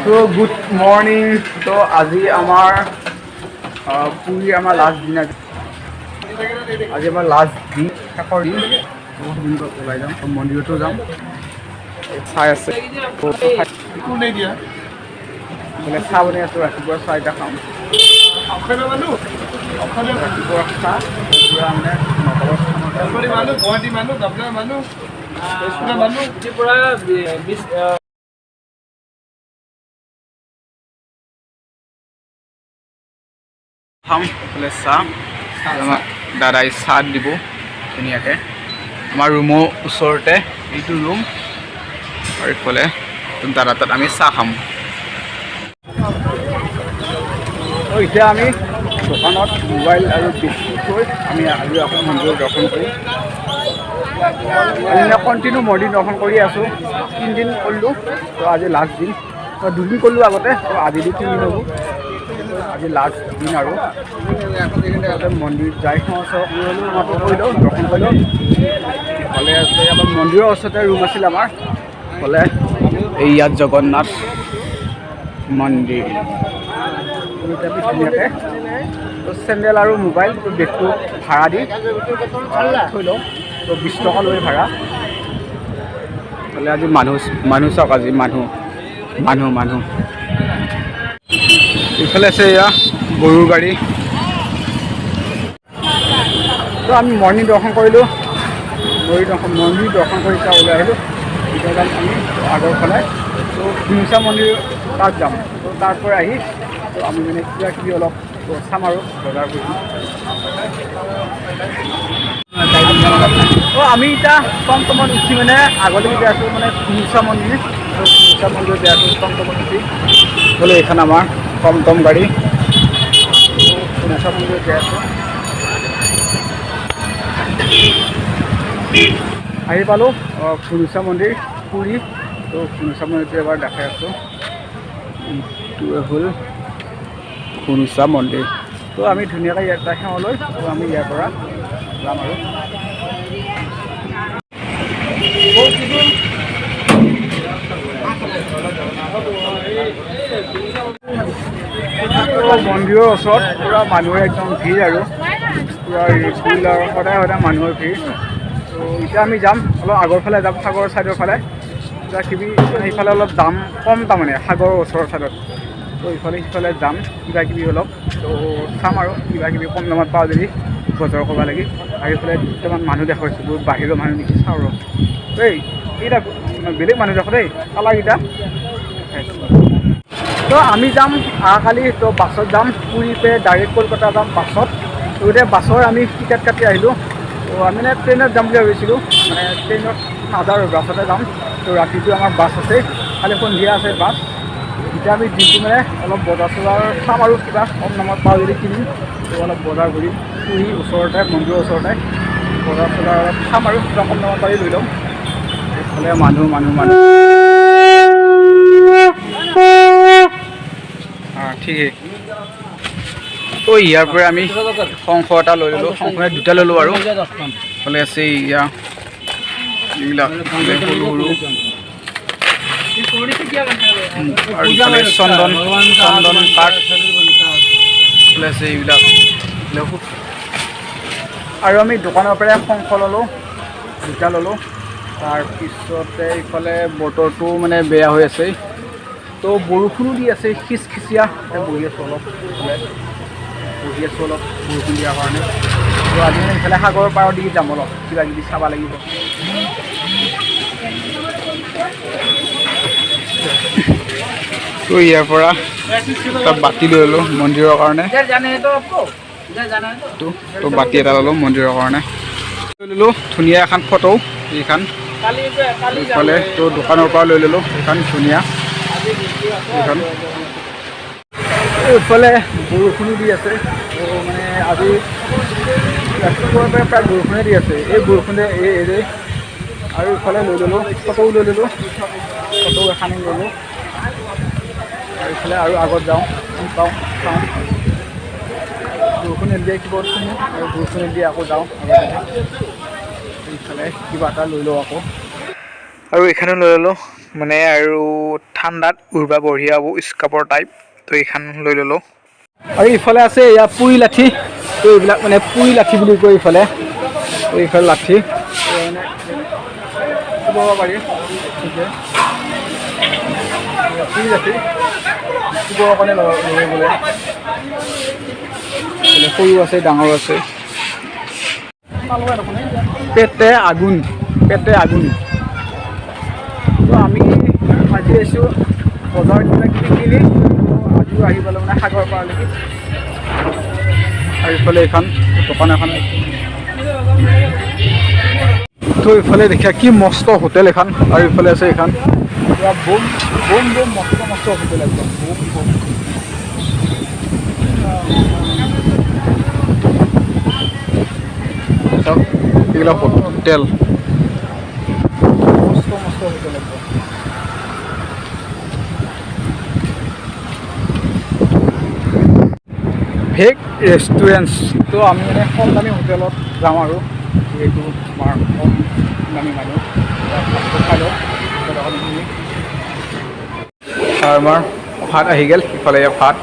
So good morning. So আজি আমাৰ পুৰী আমাৰ লাষ্ট দিন আজি আমাৰ লাষ্ট দিন শেষৰ দিন ওলাই যাম মন্দিৰতো যাম চাই আছে বোলে চাহ বনাই আছোঁ ৰাতিপুৱা চাহ এটা খাম ৰাতিপুৱা চাহ পুৰা মানে গুৱাহাটী মানুহ গামলা মানুহ খাম এইফালে চাহ আমাক দাদাই চাহ দিব ধুনীয়াকৈ আমাৰ ৰুমৰ ওচৰতে এইটো ৰুম আৰু এইফালে দাদা তাত আমি চাহ খাম এতিয়া আমি দোকানত মোবাইল আৰু বিস্কুট থৈ আমি আজি আকৌ মন্দিৰ দৰ্শন কৰিম আজি কণ্টিনিউ মন্দিৰ দৰ্শন কৰি আছোঁ 3 দিন কৰিলোঁ তো আজি লাষ্ট দিন তো 2 দিন কৰিলোঁ আগতে তো আজি 3 দিন হ'ব আজি লাষ্ট দিন আৰু মন্দিৰ যাই মাত্ৰ কৰিলোঁ দৰ্শন কৰিলোঁ ইফালে আছে আমাৰ মন্দিৰৰ ওচৰতে ৰুম আছিল আমাৰ ইফালে এই ইয়াত জগন্নাথ মন্দিৰ ধুনীয়াকৈ তো চেণ্ডেল আৰু মোবাইল বেগটো ভাড়া দি থৈ লওঁ তো 20 টকা লৈ ভাড়া ইফালে আজি মানুহ চাওক আজি মানুহ ইফালে আছে এয়া গৰুৰ গাড়ী তো আমি মন্দিৰ দৰ্শন কৰিলোঁ মন্দিৰ দৰ্শন কৰি এতিয়া ওলাই আহিলোঁ এতিয়া যাম আমি আগৰ ফালে তো হিংসা মন্দিৰ তাত যাম তো তাৰ পৰা আহি তো আমি মানে কিবা কিবি অলপ চাম আৰু বজাৰ কৰিম তো আমি এতিয়া টমটমত উঠি মানে আগলৈ গৈ আছোঁ মানে হিংসা মন্দিৰ তো হিংসা মন্দিৰত গৈ আছোঁ টমটমত উঠি বোলে এইখন আমাৰ টমটম গাড়ী হিংসা মন্দিৰত গৈ আছোঁ আহি পালোঁ ফুনুচা মন্দিৰ পুৰী তো ফুনুচা মন্দিৰটো এবাৰ দেখাই আছোঁ এইটোৱে হ'ল ফুনুচা মন্দিৰ তো আমি ধুনীয়াকৈ ইয়াত সেৱালৈ তো আমি ইয়াৰ পৰা যাম আৰু মন্দিৰৰ ওচৰত পূৰা মানুহৰ একদম ভিৰ আৰু পূৰা ৰেগুলাৰ সদায় মানুহৰ ভিৰ তো এতিয়া আমি যাম অলপ আগৰ ফালে যাম সাগৰৰ ছাইডৰ ফালে কিবা কিবি সেইফালে অলপ দাম কম তাৰমানে সাগৰৰ ওচৰৰ ছাইডত তো সিফালে যাম কিবা কিবি অলপ তো চাম আৰু কিবা কিবি কম দামত পাওঁ যদি বজাৰ কৰিব লাগি আৰু এইফালে দুটামান মানুহ দেখাইছোঁ বহুত বাহিৰৰ মানুহ নেকি চাওঁ ৰ দেই এইটা বেলেগ মানুহ দেখো দেই কালাৰকেইটা তো আমি যাম অহাকালি তো বাছত যাম পুৰীতে ডাইৰেক্ট কলকাতা যাম বাছত তো এতিয়া বাছৰ আমি টিকেট কাটি আহিলোঁ তো আমি মানে ট্ৰেইনত যাম বুলি ভাবিছিলোঁ মানে ট্ৰেইনত নাযাওঁ আৰু বাছতে যাম তো ৰাতিটো আমাৰ বাছ আছে খালি সন্ধিয়া আছে বাছ এতিয়া আমি দিনটো মানে অলপ বজাৰ চজাৰ চাম আৰু কিবা কম দামত পাওঁ যদি কিনিম তো অলপ বজাৰ কৰিম পুৰী ওচৰতে মন্দিৰৰ ওচৰতে বজাৰ চজাৰ অলপ চাম আৰু কিবা কম দামত পাৰি লৈ ল'ম এইফালে মানুহ ঠিকেই তো ইয়াৰ পৰা আমি শংখ এটা লৈ ল'লোঁ শংখ দুটা ল'লোঁ আৰু এইফালে আছে ইয়া এইবিলাক সৰু আৰু ইফালে চন্দন কাঠ এইফালে আছে এইবিলাক আৰু আমি দোকানৰ পৰাই শংখ ল'লোঁ দুটা ল'লোঁ তাৰপিছতে ইফালে বতৰটো মানে বেয়া হৈ আছে তো বৰষুণো দি আছে খিচখিচিয়া বহি আছোঁ অলপ বৰষুণ দিয়াৰ কাৰণে তো আজি মানে ইফালে সাগৰৰ পাৰৰ দি যাম অলপ কিবা কিবি চাব লাগিব তো ইয়াৰ পৰা এটা বাতি লৈ ল'লোঁ মন্দিৰৰ কাৰণে তো বাতি এটা ল'লোঁ মন্দিৰৰ কাৰণে লৈ ল'লোঁ ধুনীয়া এখন ফটো এইখন এইফালে তো দোকানৰ পৰা লৈ ল'লোঁ এইখন ধুনীয়া এইখন এইফালে বৰষুণো দি আছে মানে আজি ৰাতিপুৱাৰ পৰা প্ৰায় বৰষুণে দি আছে এই বৰষুণে এই আৰু ইফালে লৈ ল'লোঁ ফটোও লৈ ল'লোঁ ফটো এখনো ল'লোঁ আৰু ইফালে আৰু আগত যাওঁ চাওঁ বৰষুণ নিদিয়ে কিবা শুনো আৰু বৰষুণ নিদিয়ে আকৌ যাওঁ এইফালে কিবা এটা লৈ লওঁ আকৌ আৰু এইখানে লৈ ল'লোঁ মানে আৰু ঠাণ্ডাত উৰবা বঢ়িয়া হ'ব স্কাৰ্পৰ টাইপ তো এইখন লৈ ল'লোঁ আৰু ইফালে আছে এয়া পুৰি লাঠি তো এইবিলাক মানে পুৰি লাঠি বুলি কয় ইফালে এইফালে লাঠি মানে ক'ব পাৰি পুৰি লাঠি ক'ব কাৰণে ল'ব বোলে সৰু আছে ডাঙৰ আছে পেটে আগুন তো আমি আজি আছোঁ বজাৰ কিবা কিবি কিনি আজিও আহি পালোঁ মানে সাগৰ পাৰলৈকে আৰু ইফালে এখন দোকান এখন তো ইফালে দেখা কি মস্ত হোটেল এখন আৰু ইফালে আছে এখন বোম মস্ত হোটেল একদম বোম এইবিলাক হোটেল মস্ত হোটেল একদম ভেগ ৰেষ্টুৰেণ্টছ তো আমি মানে কম দামী হোটেলত যাওঁ আৰু যিহেতু আমাৰ কম দামী মানুহ খাই লওঁ আমাৰ ভাত আহি গ'ল ইফালে ভাত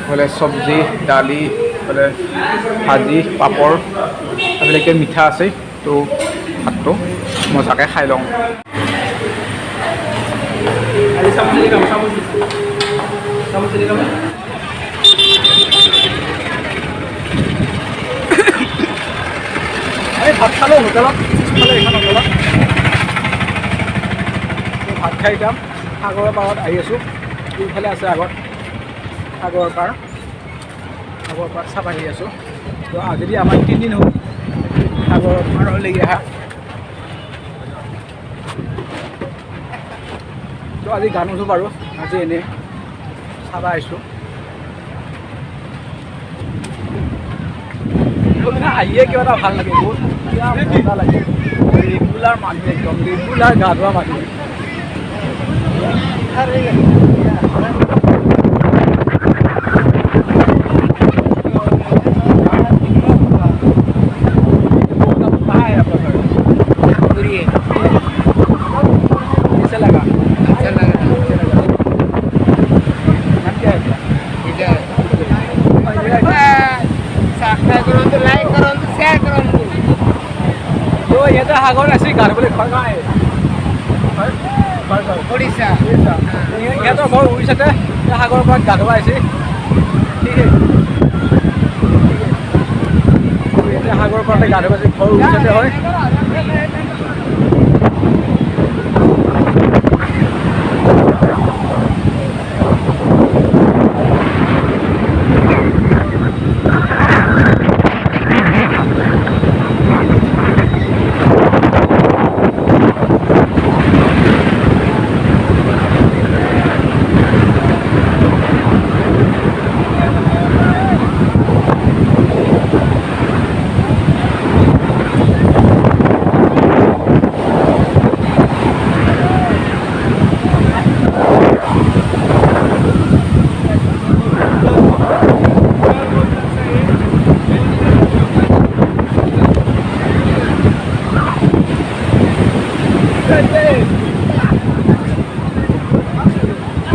ইফালে চব্জি দালি ইফালে ভাজি পাপৰ এইবিলাকে মিঠা আছে তো ভাতটো মজাকৈ খাই লওঁ আমি ভাত খালোঁ হোটেলত পিছফালে এইখন হোটেলত ভাত খাই যাম সাগৰৰ পাৰত আহি আছোঁ এইফালে আছে আগত সাগৰৰ পাৰ চাব আহি আছোঁ তো আজি আমাৰ 3 দিন হ'ল সাগৰৰ পাৰলৈকে আহা তো আজি গান উঠো বাৰু আজি এনেই চাব আহিছোঁ আহিয়ে কিবা এটা ভাল লাগে বহুত মজা লাগে ৰেগুলাৰ মানুহ একদম ৰেগুলাৰ গা ধোৱা মানুহ সাগৰ আছে গাৰ বুলি খগায় উৰিষ্যা সিহঁতৰ ঘৰ উৰিষ্যাতে সাগৰৰ পৰা গা ধুৱা আহিছে সাগৰৰ পৰা গা ধুৱা আছে ঘৰ উৰিষ্যাতে হয়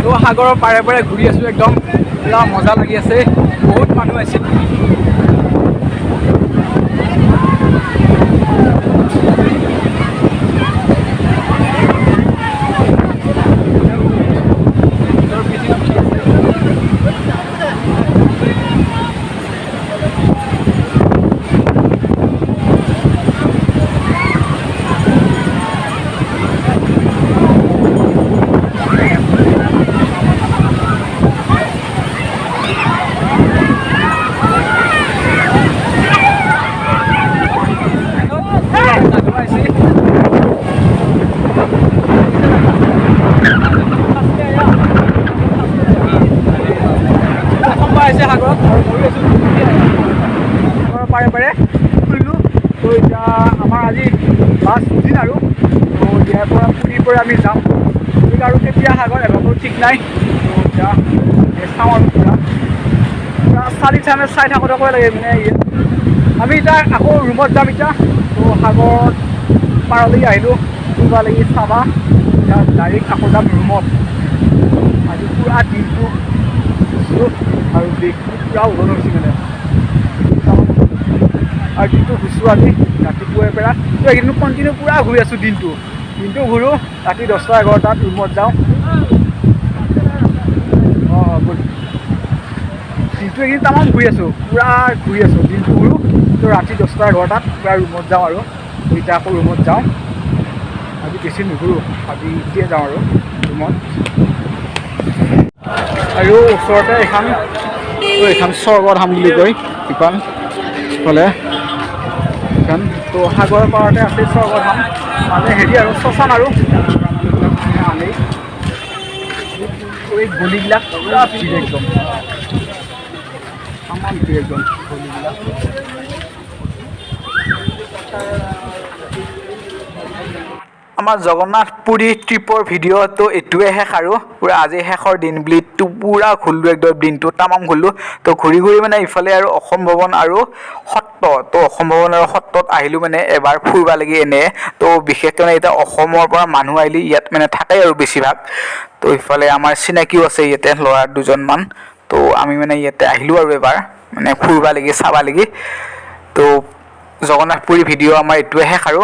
তো সাগৰৰ পাৰে পাৰে ঘূৰি আছোঁ একদম পুৰা মজা লাগি আছে বহুত মানুহ আছে পাৰে পাৰে ফুৰিলোঁ তো এতিয়া আমাৰ আজি লাষ্ট দিন আৰু তো ইয়াৰ পৰা পুৰীৰ পৰা আমি যাম পুৰীত আৰু কেতিয়া সাগৰ এবাৰো ঠিক নাই তো এতিয়া চাওঁ আৰু পুৰা চাই থাকোঁতে লাগে মানে আমি এতিয়া আকৌ ৰুমত যাম এতিয়া তো সাগৰ পাৰলৈকে আহিলোঁ ফুৰিব লাগি চাবা এতিয়া ডাইৰেক্ট আকৌ যাম ৰুমত আজি পূৰা দিনটো আৰু বেগটো পূৰা ওজন হৈছে মানে আৰু দিনটো ঘূৰিছোঁ আজি ৰাতিপুৱাই পৰা তো এইকেইদিন কণ্টিনিউ পূৰা ঘূৰি আছোঁ দিনটো ঘূৰোঁ ৰাতি 10টা 11টাত ৰুমত যাওঁ দিনটো এইকেইদিন তামাম ঘূৰি আছোঁ পূৰা ঘূৰি আছোঁ দিনটো ঘূৰোঁ তো ৰাতি 10টা 11টাত পূৰা ৰুমত যাওঁ আৰু এতিয়া আকৌ ৰুমত যাওঁ আজি বেছি নুঘূৰোঁ আজি এতিয়াই যাওঁ আৰু ৰুমত আৰু ওচৰতে এইখন স্বৰ্গধাম বুলি কয় এইখন ক'লে এইখন তো সাগৰৰ পাৰতে আছে স্বৰ্গধাম মানে হেৰি আৰু শ্মশান আৰু আমি এই গলিবিলাক পূৰা ভিৰ একদম তামাম ভিৰ একদম গলিবিলাক আমাৰ জগন্নাথ পুৰী ট্ৰিপৰ ভিডিঅ'টো এইটোৱে শেষ আৰু পূৰা আজি শেষৰ দিন বুলি পূৰা ঘূৰিলোঁ একদম দিনটো তামাম ঘূৰিলোঁ তো ঘূৰি মানে ইফালে আৰু অসম ভৱন আৰু সত্ৰ তো অসম ভৱন আৰু সত্ৰত আহিলোঁ মানে এবাৰ ফুৰিব লাগি এনে তো বিশেষকৈ মানে এতিয়া অসমৰ পৰা মানুহ আহিলে ইয়াত মানে থাকে আৰু বেছিভাগ তো ইফালে আমাৰ চিনাকিও আছে ইয়াতে ল'ৰা দুজনমান তো আমি মানে ইয়াতে আহিলোঁ আৰু এবাৰ মানে ফুৰিব লাগি চাব লাগি তো জগন্নাথ পুৰী ভিডিঅ' আমাৰ এইটোৱে শেষ আৰু